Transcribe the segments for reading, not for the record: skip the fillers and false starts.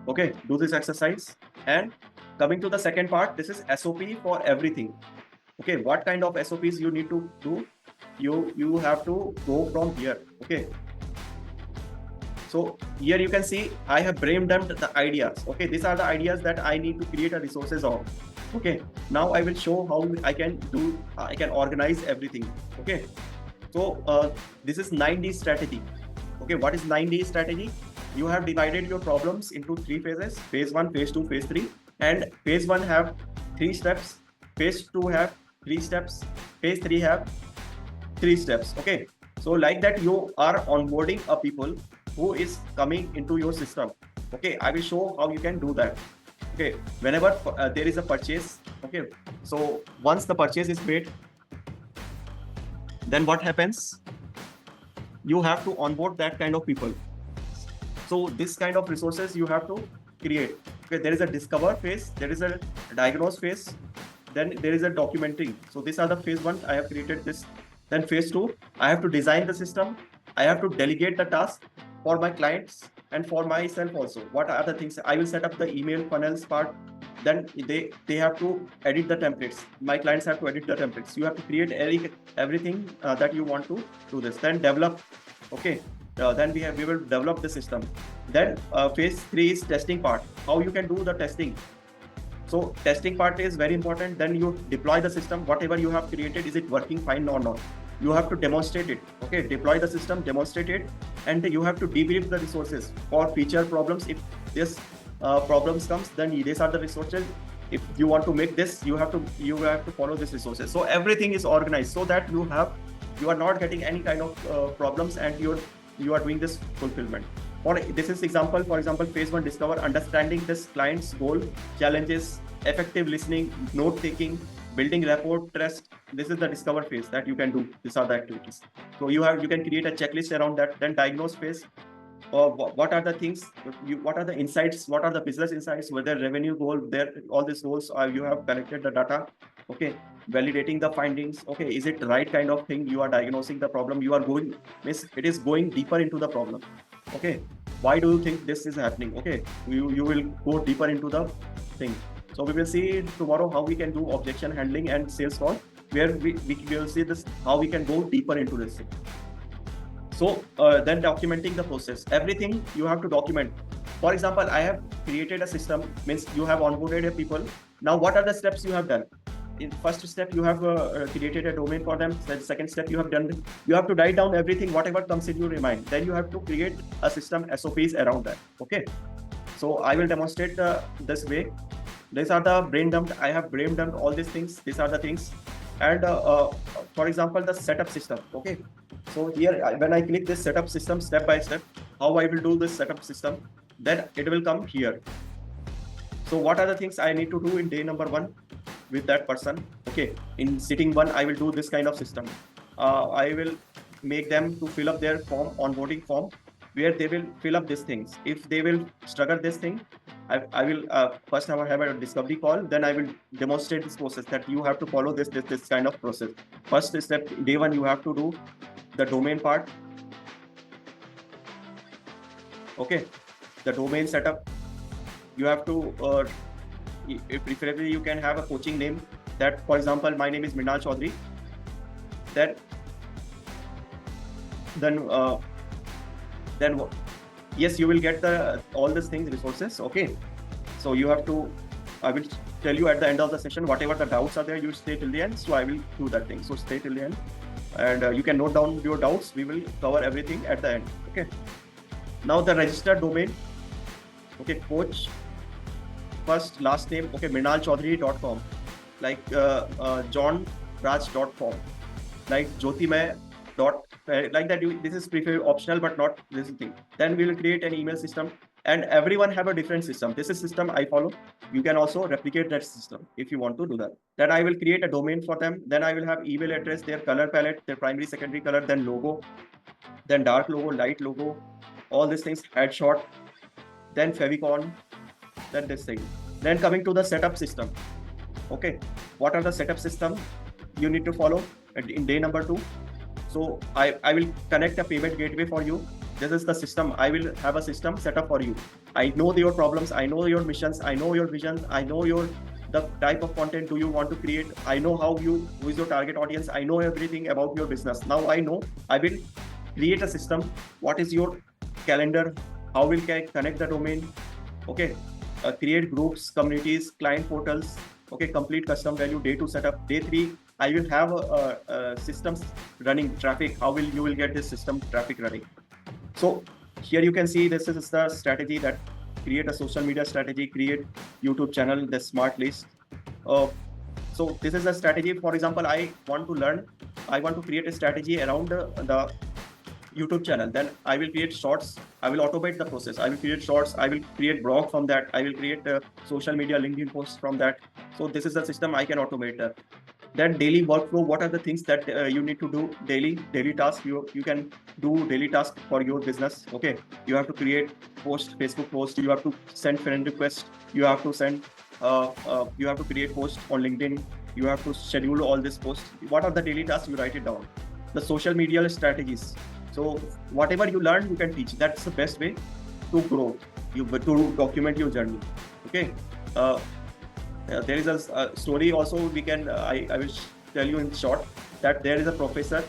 Okay, do this exercise. And coming to the second part, this is SOP for everything. Okay, what kind of SOPs you need to do? You have to go from here. Okay, so here you can see I have brain-dumped the ideas. Okay, these are the ideas that I need to create a resources of. Okay, now I will show how I can organize everything. Okay, so this is 9D strategy. Okay, what is 9D strategy? You have divided your problems into 3 phases: phase 1, phase 2, phase 3. And phase 1 have 3 steps, phase 2 have 3 steps, phase 3 have 3 steps. Okay, so like that you are onboarding a people who is coming into your system. Okay, I will show how you can do that. Okay, whenever there is a purchase. Okay, so once the purchase is made, then what happens? You have to onboard that kind of people. So this kind of resources you have to create. Okay, there is a discover phase, there is a diagnose phase, then there is a documenting. So these are the phase 1. I have created this. Then phase 2, I have to design the system. I have to delegate the task for my clients and for myself also. What are the things? I will set up the email funnels part. Then they have to edit the templates. My clients have to edit the templates. You have to create everything that you want to do this. Then develop. Okay. Then we will develop the system. Then phase 3 is testing part. How you can do the testing. So testing part is very important. Then you deploy the system. Whatever you have created, is it working fine or not? You have to demonstrate it. Okay, deploy the system, demonstrate it, and you have to debrief the resources for feature problems. If this problems comes, then these are the resources. If you want to make this, you have to follow these resources. So everything is organized so that you are not getting any kind of problems, and you are doing this fulfillment. Or this is example. For example, phase 1 discover, understanding this client's goal, challenges, effective listening, note taking, building rapport, trust. This is the discover phase that you can do. These are the activities. So you can create a checklist around that. Then diagnose phase. What are the things? What are the insights? What are the business insights? Whether revenue goal, there all these goals you have collected the data. Okay, validating the findings. Okay, is it the right kind of thing? You are diagnosing the problem. You are going. It is going deeper into the problem. Okay, why do you think this is happening? Okay, you will go deeper into the thing. So we will see tomorrow how we can do objection handling and sales call, where we will see this how we can go deeper into this thing. So then documenting the process. Everything you have to document. For example, I have created a system, means you have onboarded people. Now what are the steps you have done? In first step, you have created a domain for them. Then second step, you have to write down everything, whatever comes in your mind. Then you have to create a system SOPs around that. Okay, so I will demonstrate this way. These are the brain dumped. I have brain dumped all these things. These are the things. And for example, the setup system. Okay, so here when I click this setup system step by step, how I will do this setup system, then it will come here. So what are the things I need to do in day number 1 with that person? Okay, in sitting 1, I will do this kind of system. I will make them to fill up their form, onboarding form, where they will fill up these things. If they will struggle this thing, I will first have a discovery call. Then I will demonstrate this process that you have to follow this kind of process. First step, day 1, you have to do the domain part. Okay, the domain setup. You have to preferably you can have a coaching name. That, for example, my name is Mrinal Chaudhary. Then yes, you will get all these things, resources. Okay, so you have to, I will tell you at the end of the session, whatever the doubts are there, you stay till the end. So I will do that thing. So stay till the end, and you can note down your doubts. We will cover everything at the end. Okay, now the registered domain. Okay, coach, first last name. Okay, mrinalchaudhary.com, like johnraj.com, like jyotimay. Like that. This is preferred optional, but not this thing. Then we will create an email system, and everyone have a different system. This is system I follow. You can also replicate that system if you want to do that. Then I will create a domain for them. Then I will have email address, their color palette, their primary, secondary color, then logo, then dark logo, light logo, all these things, headshot, then favicon, then this thing. Then coming to the setup system. Okay, what are the setup system you need to follow in day number 2? So I will connect a payment gateway for you. this is the system. I will have a system set up for you. I know your problems, I know your missions, I know your vision, I know the type of content do you want to create. I know who is your target audience. I know everything about your business. Now I know I will create a system. What is your calendar? How will I connect the domain? Okay, create groups, communities, client portals. Okay, complete custom value. Day 2 setup. Day 3, I will have systems running traffic. How will you get this system traffic running? So here you can see this is the strategy that create a social media strategy, create YouTube channel, the smart list. So this is a strategy. For example, I want to create a strategy around the YouTube channel. Then I will create shorts. I will automate the process. I will create shorts. I will create blog from that. I will create social media LinkedIn posts from that. So this is a system I can automate. Then daily workflow. What are the things that you need to do daily tasks? You can do daily tasks for your business. Okay, you have to create Facebook post. You have to send friend request. You have to send. You have to create post on LinkedIn. You have to schedule all this posts. What are the daily tasks? You write it down. The social media strategies. So whatever you learn, you can teach. That's the best way to grow. To document your journey. Okay. There is a story also. We can. I will tell you in short that there is a professor.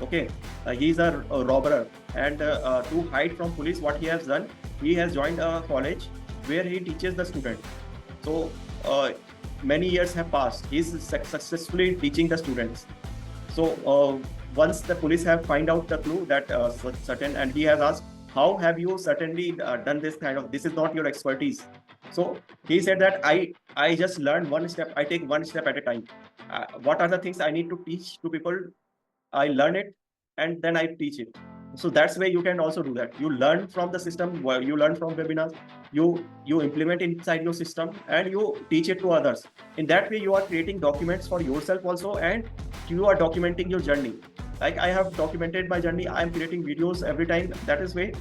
Okay, he's a robber, and to hide from police, what he has done, he has joined a college where he teaches the student. So many years have passed. He's successfully teaching the students. So once the police have find out the clue that certain, and he has asked, how have you certainly done this kind of, this is not your expertise. So he said that I just learned one step. I take one step at a time. What are the things I need to teach to people? I learn it and then I teach it. So that's why you can also do that. You learn from the system, you learn from webinars, you implement inside your system and you teach it to others. In that way, you are creating documents for yourself also, and you are documenting your journey. Like I have documented my journey. I am creating videos every time. That is way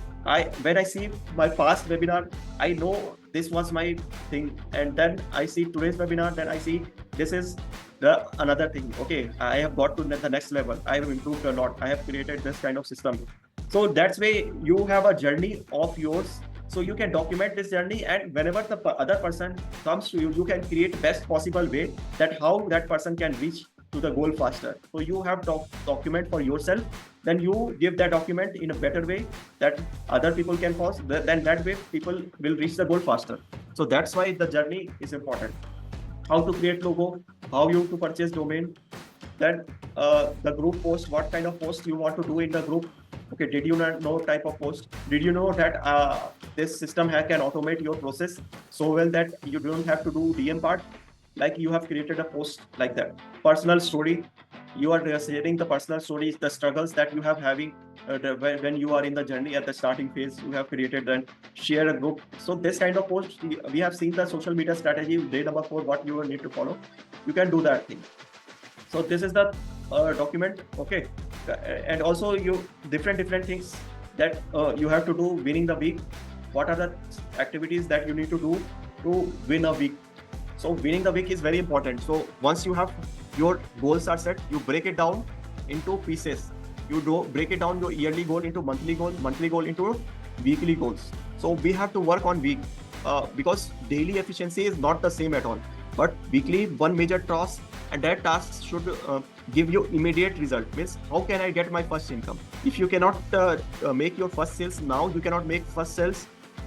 when I see my past webinar, I know this was my thing. And then I see today's webinar, then I see this is the another thing. Okay, I have got to the next level. I have improved a lot. I have created this kind of system. So that's way you have a journey of yours. So you can document this journey, and whenever the other person comes to you, you can create best possible way that how that person can reach to the goal faster. So you have document for yourself, then you give that document in a better way that other people can follow. Then that way people will reach the goal faster. So that's why the journey is important. How to create logo, how you to purchase domain, then the group post, what kind of post you want to do in the group. Okay, did you not know type of post? Did you know that this system can automate your process so well that you don't have to do DM part? Like you have created a post like that. Personal story, you are sharing the personal stories, the struggles that you have having when you are in the journey at the starting phase. You have created and share a group. So this kind of post, we have seen the social media strategy, day number 4, what you will need to follow. You can do that thing. So this is the document. Okay, and also you different things that you have to do winning the week. What are the activities that you need to do to win a week? So winning the week is very important. So once you have your goals are set, you break it down into pieces. You break it down your yearly goal into monthly goal into weekly goals. So we have to work on week because daily efficiency is not the same at all. But weekly, one major task, and that task should give you immediate result. Means how can I get my first income? If you cannot make your first sales now, you cannot make first sales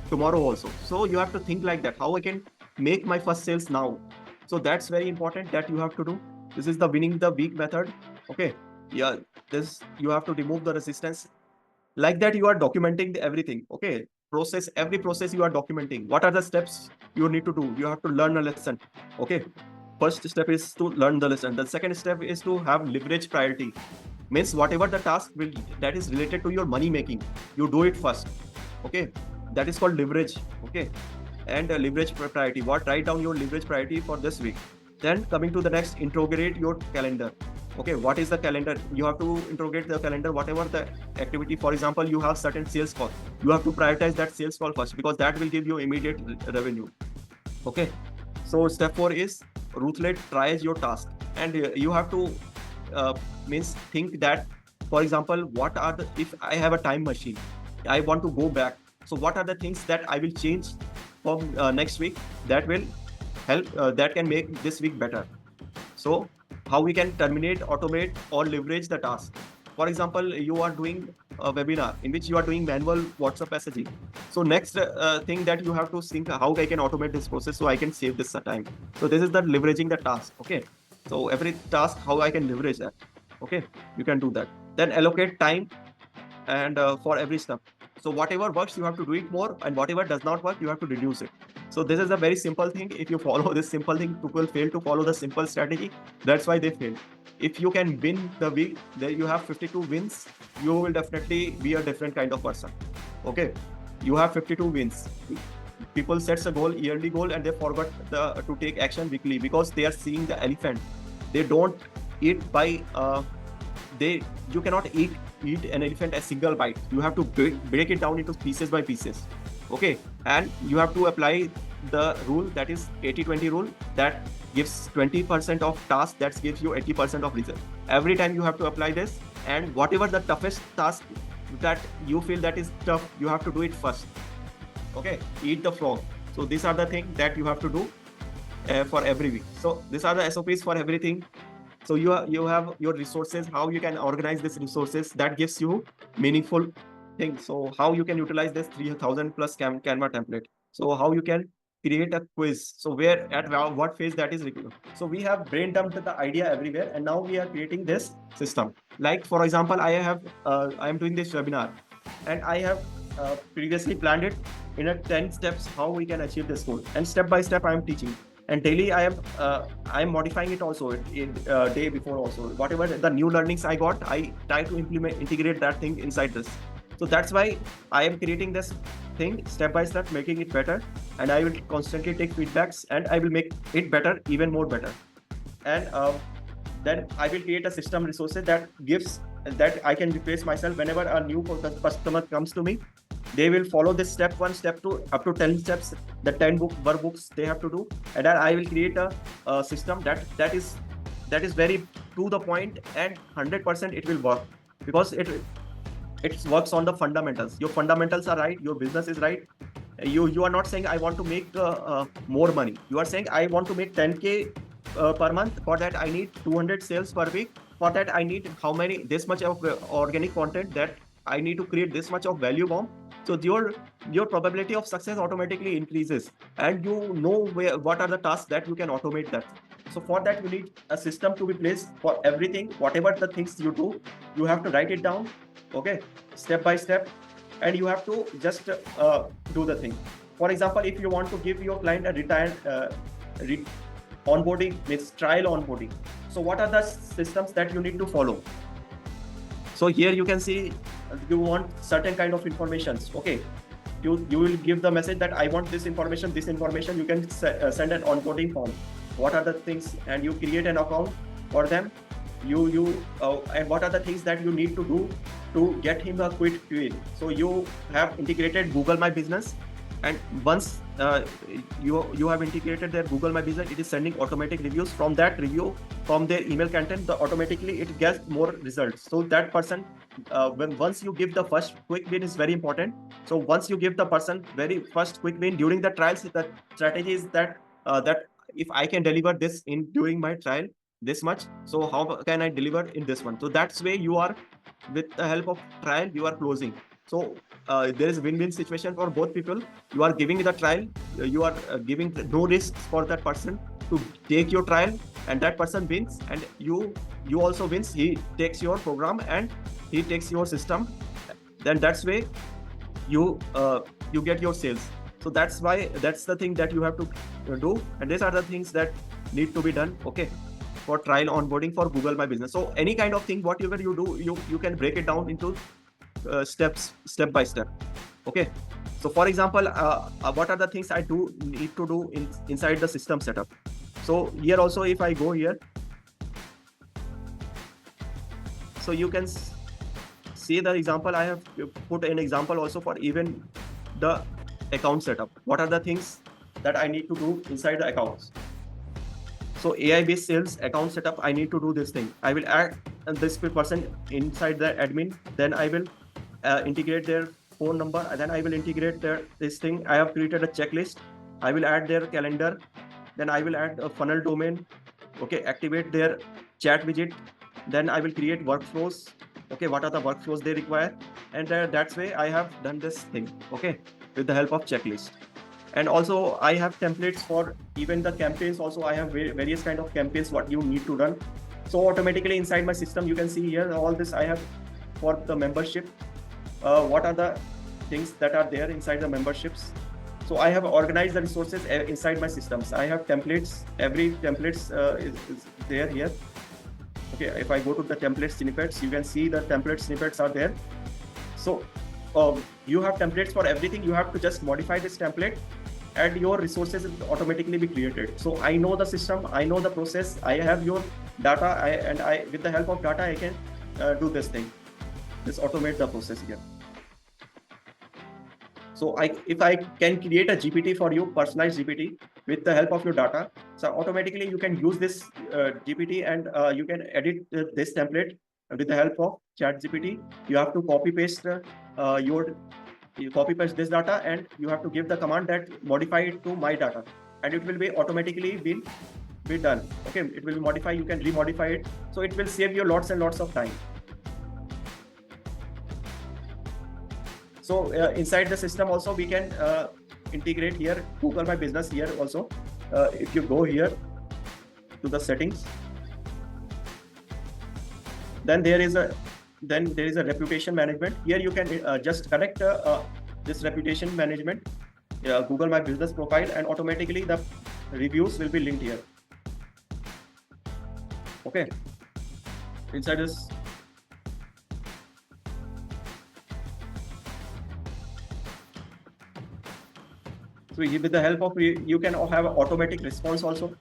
tomorrow also. So you have to think like that. How I can make my first sales now? So that's very important that you have to do. This is the winning the week method. Okay, yeah, this you have to remove the resistance. Like that, you are documenting everything. Okay, every process you are documenting. What are the steps you need to do? You have to learn a lesson. Okay, first step is to learn the lesson. The second step is to have leverage priority. Means whatever the task that is related to your money making, you do it first. Okay, that is called leverage. Okay, and leverage priority. Write down your leverage priority for this week. Then coming to the next, interrogate your calendar. Okay, what is the calendar? You have to interrogate the calendar, whatever the activity. For example, you have certain sales call. You have to prioritize that sales call first because that will give you immediate revenue. Okay, so step 4 is ruthless tries your task, and you have to means think that, for example, what are the, if I have a time machine, I want to go back. So what are the things that I will change from next week that will help, that can make this week better? So how we can terminate, automate, or leverage the task. For example, you are doing a webinar in which you are doing manual WhatsApp messaging. So next thing that you have to think, how I can automate this process so I can save this time. So this is the leveraging the task. Okay. So every task, how I can leverage that. Okay. You can do that. Then allocate time and for every step. So whatever works, you have to do it more, and whatever does not work, you have to reduce it. So this is a very simple thing. If you follow this simple thing, people fail to follow the simple strategy. That's why they fail. If you can win the week, there you have 52 wins, you will definitely be a different kind of person. Okay, you have 52 wins. People sets a goal, yearly goal, and they forgot to take action weekly because they are seeing the elephant. They don't eat by you cannot eat an elephant a single bite. You have to break it down into pieces by pieces. Okay, and you have to apply the rule, that is 80-20 rule, that gives 20% of task, that gives you 80% of result. Every time you have to apply this, and whatever the toughest task that you feel that is tough, you have to do it first. Okay, eat the frog. So these are the things that you have to do for every week. So these are the SOPs for everything. So you have your resources, how you can organize these resources, that gives you meaningful things. So how you can utilize this 3000 plus Canva template. So how you can create a quiz. So where at what phase that is required. So we have brain dumped the idea everywhere, and now we are creating this system. Like for example, I am doing this webinar, and I have previously planned it in a 10 steps how we can achieve this goal, and step by step I am teaching. And daily I am modifying it also in day before also. Whatever the new learnings I got, I try to integrate that thing inside this. So that's why I am creating this thing step by step, making it better, and I will constantly take feedbacks, and I will make it better, even more better. And then I will create a system resources that I can replace myself whenever a new customer comes to me. They will follow this step 1, step 2, up to 10 steps, the 10 workbooks they have to do, and then I will create a system that is very to the point, and 100% it will work, because it works on the fundamentals. Your fundamentals are right, your business is right. You are not saying I want to make more money. You are saying I want to make 10K per month. For that I need 200 sales per week. For that I need this much of organic content, that I need to create this much of value bomb. So your probability of success automatically increases, and you know what are the tasks that you can automate that. So for that you need a system to be placed for everything. Whatever the things you do, you have to write it down, okay, step by step, and you have to just do the thing. For example, if you want to give your client a onboarding, means trial onboarding. So what are the systems that you need to follow? So here you can see you want certain kind of informations. Okay, you will give the message that I want this information. You can send an onboarding form. What are the things, and you create an account for them. And what are the things that you need to do to get him a quick win? So you have integrated Google My Business, and once you have integrated their Google My Business, it is sending automatic reviews. From that review, from their email content, automatically it gets more results. So that person, once you give the first quick win, is very important. So once you give the person very first quick win during the trials, the strategy is that if I can deliver this during my trial this much, so how can I deliver in this one? So that's way you are, with the help of trial, you are closing. So there is win-win situation for both people. You are giving the trial, you are giving no risks for that person to take your trial, and that person wins, and you also wins. He takes your program and he takes your system. Then that's way you get your sales. So that's the thing that you have to do, and these are the things that need to be done, okay, for trial onboarding for Google My Business. So any kind of thing, whatever you do, you can break it down into steps, step by step. Okay. So for example, what are the things I need to do inside the system setup? So here also, if I go here, so you can see the example. I have put an example also for even the account setup. What are the things that I need to do inside the accounts? So AI-based sales account setup, I need to do this thing. I will add this person inside the admin. Then I will integrate their phone number, and then I will integrate this thing. I have created a checklist. I will add their calendar. Then I will add a funnel domain. Okay, activate their chat widget. Then I will create workflows. Okay, what are the workflows they require? And that's way I have done this thing. Okay, with the help of checklist. And also I have templates for even the campaigns. Also I have various kind of campaigns what you need to run. So automatically inside my system, you can see here all this I have for the membership. What are the things that are there inside the memberships? So I have organized the resources inside my systems. I have templates. Every templates is there here. Okay, if I go to the template snippets, you can see the template snippets are there. So you have templates for everything. You have to just modify this template and your resources will automatically be created. So I know the system, I know the process, I have your data, and with the help of data, I can do this thing. Just automate the process here. So if I can create a GPT for you, personalized GPT with the help of your data, so automatically you can use this GPT and you can edit this template with the help of ChatGPT. You have to copy paste you copy paste this data and you have to give the command that modify it to my data, and it will be automatically be done. Okay, it will modify. You can remodify it, so it will save you lots and lots of time. So inside the system also we can integrate here Google My Business here also. If you go here to the settings, then there is a reputation management. Here you can just connect this reputation management, Google My Business profile, and automatically the reviews will be linked here. Okay, inside this. So with the help of you can have automatic response also.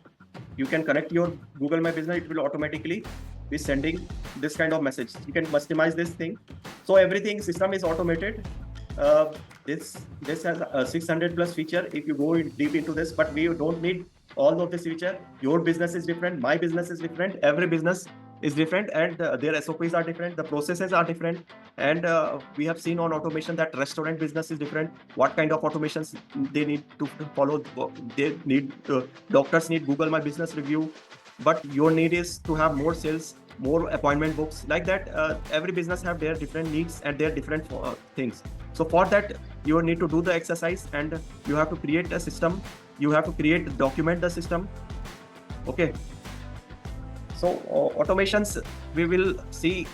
You can connect your Google My Business, it will automatically be sending this kind of message. You can customize this thing. So everything system is automated. This has a 600 plus feature if you go deep into this, but we don't need all of this feature. Your business is different, my business is different, every business is different, and their SOPs are different, the processes are different, and we have seen on automation that restaurant business is different. What kind of automations they need to follow? They need doctors need Google My Business review, but your need is to have more sales, more appointment books, like that. Every business have their different needs and their different things. So for that you need to do the exercise, and you have to create a system. You have to document the system. Okay. So automations we will see,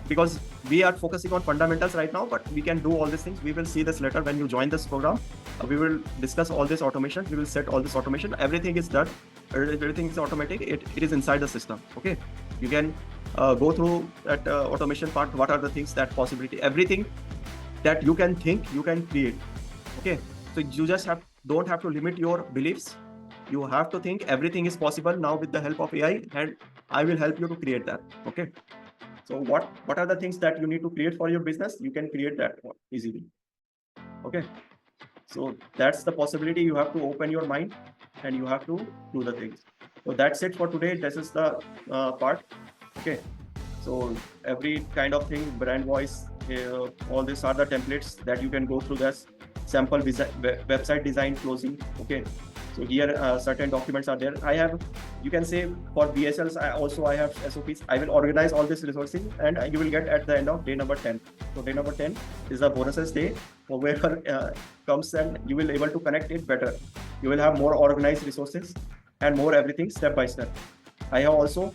because we are focusing on fundamentals right now, but we can do all these things. We will see this later when you join this program. We will discuss all this automation. We will set all this automation. Everything is done. Everything is automatic. It is inside the system. Okay. You can go through that automation part. What are the things, that possibility, everything that you can think, you can create. Okay. So you just don't have to limit your beliefs. You have to think everything is possible now with the help of AI, and I will help you to create that. Okay. So what are the things that you need to create for your business? You can create that easily. Okay. So that's the possibility. You have to open your mind and you have to do the things. So that's it for today. This is the part. Okay. So every kind of thing, brand voice, all these are the templates that you can go through. This sample website design closing. Okay. So here certain documents are there. I have, you can say for BSLs, I have SOPs. I will organize all this resourcing, and you will get at the end of day number 10. So day number 10 is the bonuses day. Whoever comes, and you will able to connect it better. You will have more organized resources and more everything step by step. I have also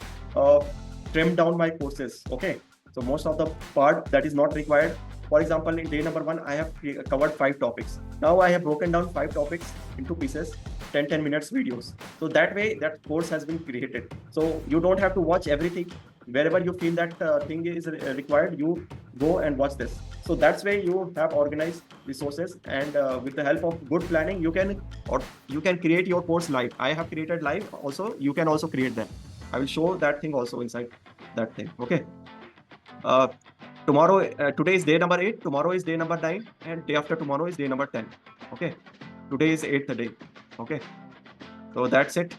trimmed down my courses. Okay. So most of the part that is not required. For example, in day number 1, I have covered 5 topics. Now I have broken down 5 topics into pieces, 10 minutes videos. So that way that course has been created. So you don't have to watch everything. Wherever you feel that thing is required, you go and watch this. So that's why you have organized resources, and with the help of good planning, you can create your course live. I have created live also. You can also create that. I will show that thing also inside that thing. Okay. Tomorrow, today is day number 8, tomorrow is day number 9, and day after tomorrow is day number 10. Okay. Today is 8th day. Okay. So that's it.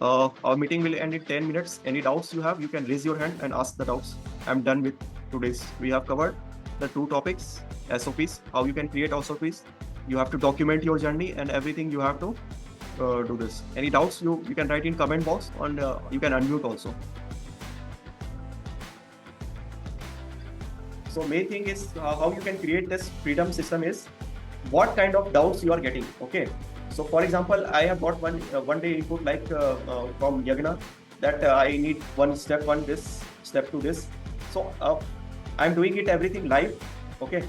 Our meeting will end in 10 minutes. Any doubts you have, you can raise your hand and ask the doubts. I'm done with today's. We have covered the two topics, SOPs, how you can create SOPs. You have to document your journey and everything. You have to do this. Any doubts, you can write in comment box, and you can unmute also. So main thing is how you can create this freedom system is what kind of doubts you are getting. Okay. So for example, I have got one day input like from Yagna that I need step one this, step two this. So I'm doing it everything live. Okay.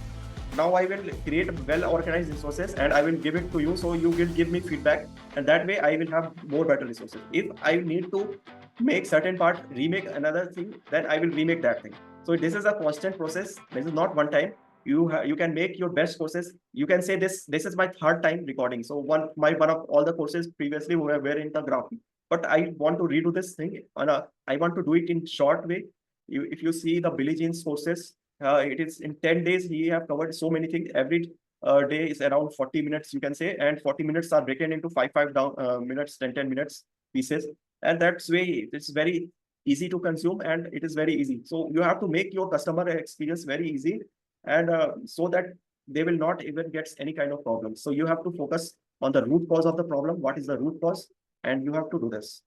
Now I will create well organized resources and I will give it to you. So you will give me feedback, and that way I will have more better resources. If I need to make certain part, remake another thing, then I will remake that thing. So this is a constant process. This is not one time. You can make your best courses. You can say this is my third time recording. So one of all the courses previously were in the graph, but I want to redo this thing. I want to do it in short way. If you see the Billie Jean's courses, it is in 10 days he have covered so many things. Every day is around 40 minutes, you can say, and 40 minutes are broken into five down minutes, 10 minutes pieces, and that's way it's very easy to consume and it is very easy. So you have to make your customer experience very easy, and so that they will not even get any kind of problem. So you have to focus on the root cause of the problem. What is the root cause? And you have to do this.